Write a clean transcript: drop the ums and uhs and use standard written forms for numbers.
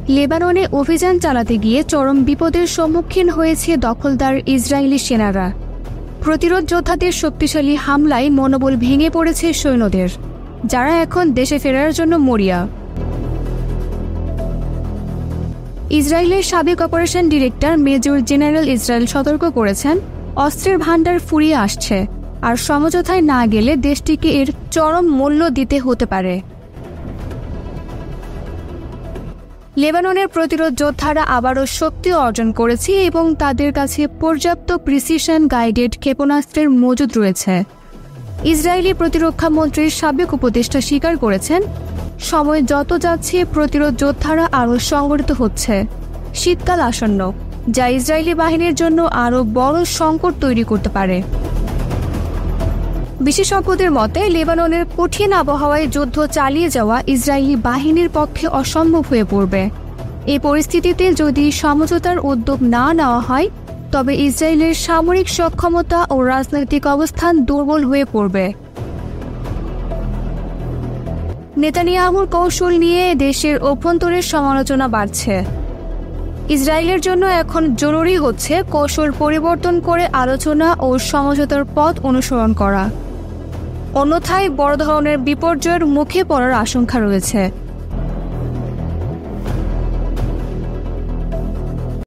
লেবাননে অভিযান চালাতে গিয়ে চরম বিপদের সম্মুখীন হয়েছে দখলদার ইসরায়েলি সেনারা। প্রতিরোধ যোদ্ধাদের শক্তিশালী হামলায় মনোবল ভেঙে পড়েছে সৈন্যদের, যারা এখন দেশে ফেরার জন্য মরিয়া। ইসরায়েলের সাবেক operation director major general Israel সতর্ক করেছেন, অস্ত্রের ভাণ্ডার ফুরিয়ে আসছে, আর সমঝোতায় না গেলে দেশটিকে এর চরম মূল্য দিতে হতে পারে। লেবাননের প্রতিরোধ যোদ্ধারা আবারও শক্তি অর্জন করেছে এবং তাদের কাছে পর্যাপ্ত প্রিসিশন গাইডেড ক্ষেপণাস্ত্রের মজুদ রয়েছে। ইসরায়েলি প্রতিরক্ষা মন্ত্রীর সাবেক উপদেষ্টা স্বীকার করেছেন, সময় যত যাচ্ছে প্রতিরোধ যোদ্ধারা আরও সংগঠিত হচ্ছে। শীতকাল আসন্ন, যা ইসরায়েলি বাহিনীর জন্য আরও বড় সংকট তৈরি করতে পারে। বিশেষজ্ঞদের মতে, লেবাননের কঠিন আবহাওয়ায় যুদ্ধ চালিয়ে যাওয়া ইসরায়েলি বাহিনীর পক্ষে অসম্ভব হয়ে পড়বে। এই পরিস্থিতিতে যদি সমঝোতার উদ্যোগ না নেওয়া হয়, তবে ইসরায়েলের সামরিক সক্ষমতা ও রাজনৈতিক অবস্থান দুর্বল হয়ে পড়বে। নেতানিয়াহুর কৌশল নিয়ে দেশের অভ্যন্তরের সমালোচনা বাড়ছে। ইসরায়েলের জন্য এখন জরুরি হচ্ছে কৌশল পরিবর্তন করে আলোচনা ও সমঝোতার পথ অনুসরণ করা। অন্যথায় বড় ধরনের বিপর্যয়ের মুখে পড়ার আশঙ্কা রয়েছে।